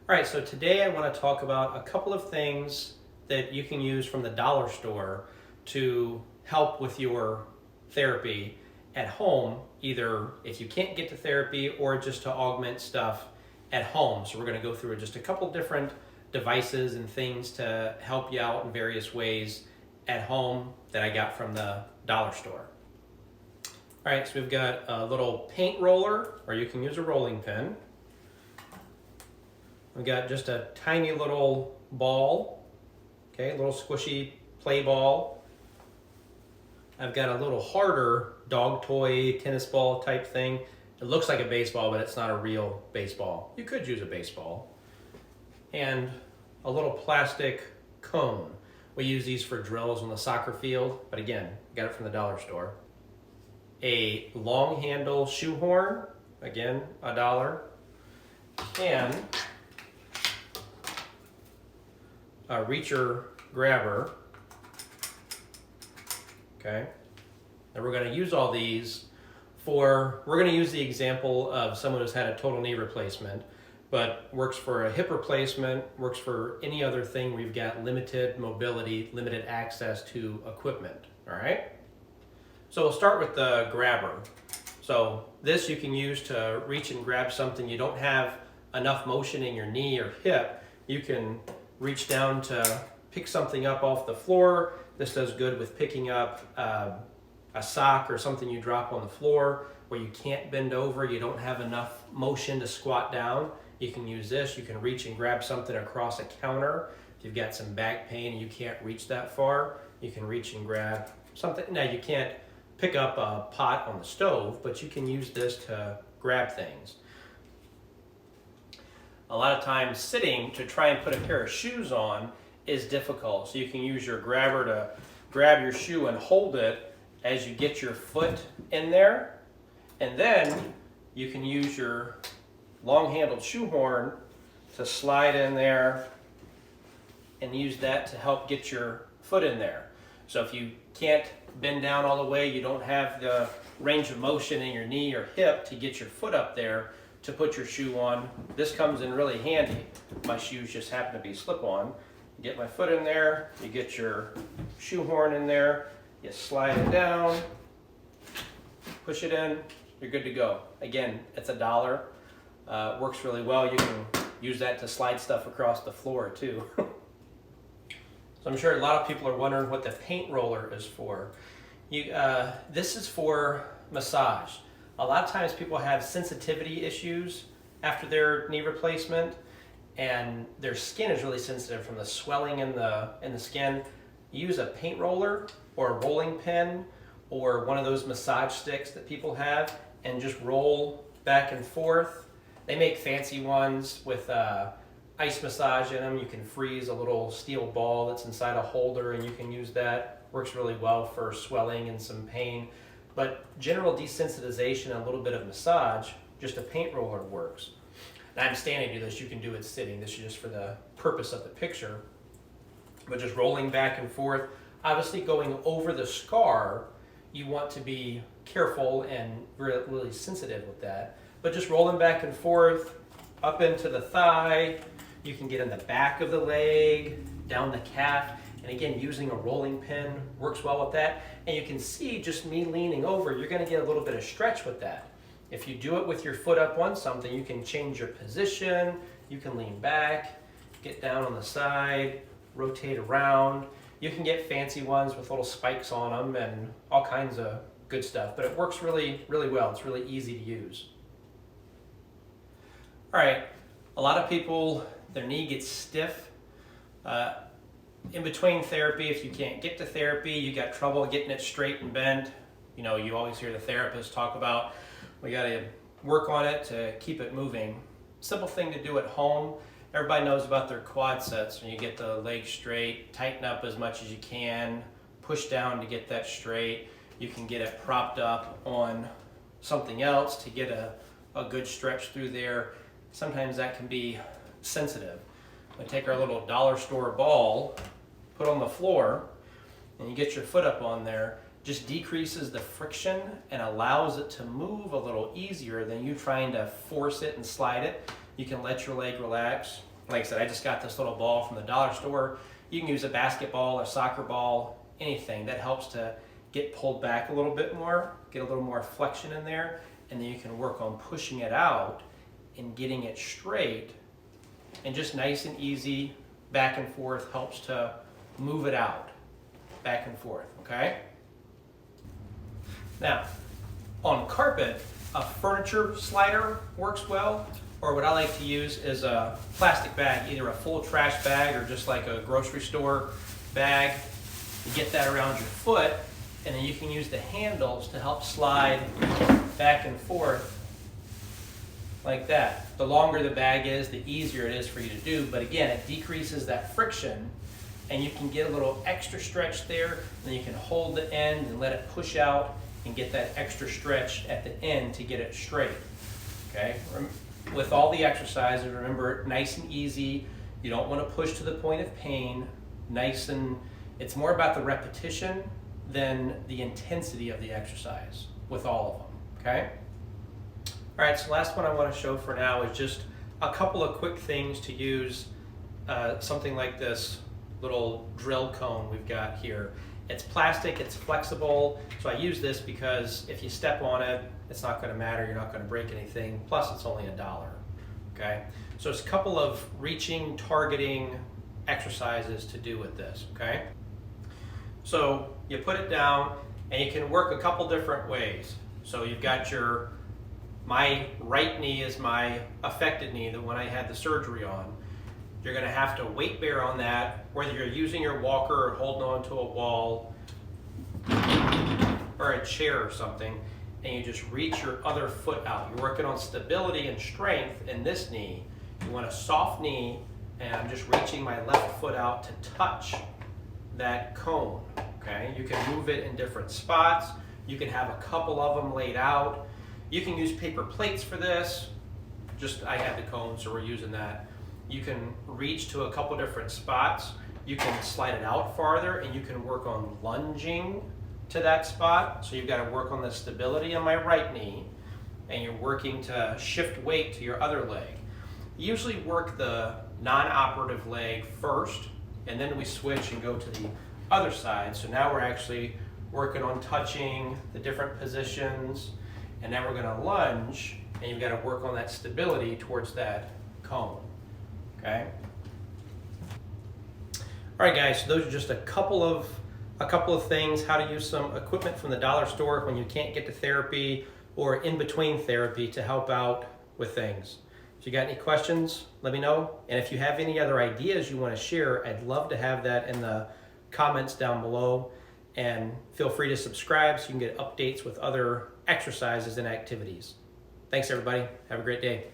All right, so today I want to talk about a couple of things that you can use from the dollar store to help with your therapy at home, either if you can't get to therapy or just to augment stuff at home. So we're going to go through just a couple different devices and things to help you out in various ways at home that I got from the dollar store. All right, so we've got a little paint roller, or you can use a rolling pin. We've got just a tiny little ball, okay, a little squishy play ball. I've got a little harder dog toy, tennis ball type thing. It looks like a baseball, but it's not a real baseball. You could use a baseball. And a little plastic cone. We use these for drills on the soccer field, but again, got it from the dollar store. A long handle shoehorn, again, $1. And a reacher grabber, okay? And we're going to use all these we're going to use the example of someone who's had a total knee replacement, but works for a hip replacement, works for any other thing where you've got limited mobility, limited access to equipment, all right? So we'll start with the grabber. So this you can use to reach and grab something you don't have enough motion in your knee or hip. You can reach down to pick something up off the floor. This does good with picking up a sock or something you drop on the floor where you can't bend over, you don't have enough motion to squat down. You can use this. You can reach and grab something across a counter. If you've got some back pain and you can't reach that far, you can reach and grab something. Now you can't pick up a pot on the stove, but you can use this to grab things. A lot of times sitting to try and put a pair of shoes on is difficult. So you can use your grabber to grab your shoe and hold it as you get your foot in there. And then you can use your long-handled shoehorn to slide in there and use that to help get your foot in there. So if you can't bend down all the way, you don't have the range of motion in your knee or hip to get your foot up there to put your shoe on, this comes in really handy. My shoes just happen to be slip-on. You get my foot in there, you get your shoehorn in there, you slide it down, push it in, you're good to go. Again, it's $1. Works really well. You can use that to slide stuff across the floor too. So I'm sure a lot of people are wondering what the paint roller is for. This is for massage. A lot of times people have sensitivity issues after their knee replacement, and their skin is really sensitive from the swelling in the skin. Use a paint roller or a rolling pin or one of those massage sticks that people have and just roll back and forth. They make fancy ones with ice massage in them. You can freeze a little steel ball that's inside a holder and you can use that. Works really well for swelling and some pain. But general desensitization and a little bit of massage, just a paint roller works. And I'm standing to do this, you can do it sitting. This is just for the purpose of the picture. But just rolling back and forth. Obviously going over the scar, you want to be careful and really sensitive with that. But just rolling back and forth, up into the thigh. You can get in the back of the leg, down the calf. And again, using a rolling pin works well with that. And you can see just me leaning over, you're gonna get a little bit of stretch with that. If you do it with your foot up on something, you can change your position, you can lean back, get down on the side, rotate around. You can get fancy ones with little spikes on them and all kinds of good stuff, but it works really, really well. It's really easy to use. All right, a lot of people, their knee gets stiff. In between therapy, if you can't get to therapy, you got trouble getting it straight and bent. You know, you always hear the therapist talk about, we got to work on it to keep it moving. Simple thing to do at home. Everybody knows about their quad sets. When you get the leg straight, tighten up as much as you can, push down to get that straight. You can get it propped up on something else to get a good stretch through there. Sometimes that can be sensitive. We take our little dollar store ball, put on the floor, and you get your foot up on there. Just decreases the friction and allows it to move a little easier than you trying to force it and slide it. You can let your leg relax, Like I said, I just got this little ball from the dollar store. You can use a basketball, a soccer ball, anything that helps to get pulled back a little bit more, get a little more flexion in there, and then you can work on pushing it out and getting it straight, and just nice and easy back and forth helps to move it out back and forth, okay? Now, on carpet, a furniture slider works well, or what I like to use is a plastic bag, either a full trash bag or just like a grocery store bag. You get that around your foot, and then you can use the handles to help slide back and forth like that. The longer the bag is, the easier it is for you to do, but again, it decreases that friction, and you can get a little extra stretch there, and then you can hold the end and let it push out and get that extra stretch at the end to get it straight, okay? With all the exercises, remember, nice and easy. You don't want to push to the point of pain. It's more about the repetition than the intensity of the exercise with all of them, okay? All right, so last one I want to show for now is just a couple of quick things to use something like this little drill cone we've got here. It's plastic, it's flexible, so I use this because if you step on it, it's not going to matter, you're not going to break anything, plus it's only $1, okay? So it's a couple of reaching, targeting exercises to do with this, okay? So you put it down, and you can work a couple different ways. So you've got my right knee is my affected knee, the one I had the surgery on. You're going to have to weight bear on that, whether you're using your walker or holding on to a wall or a chair or something, and you just reach your other foot out. You're working on stability and strength in this knee. You want a soft knee, and I'm just reaching my left foot out to touch that cone, okay? You can move it in different spots. You can have a couple of them laid out. You can use paper plates for this. I had the cone, so we're using that. You can reach to a couple different spots. You can slide it out farther, and you can work on lunging to that spot. So you've got to work on the stability on my right knee, and you're working to shift weight to your other leg. Usually work the non-operative leg first, and then we switch and go to the other side. So now we're actually working on touching the different positions, and then we're going to lunge, and you've got to work on that stability towards that cone. Okay. All right, guys. So those are just a couple of things, how to use some equipment from the dollar store when you can't get to therapy or in between therapy to help out with things. If you got any questions, let me know. And if you have any other ideas you want to share, I'd love to have that in the comments down below. And feel free to subscribe so you can get updates with other exercises and activities. Thanks, everybody. Have a great day.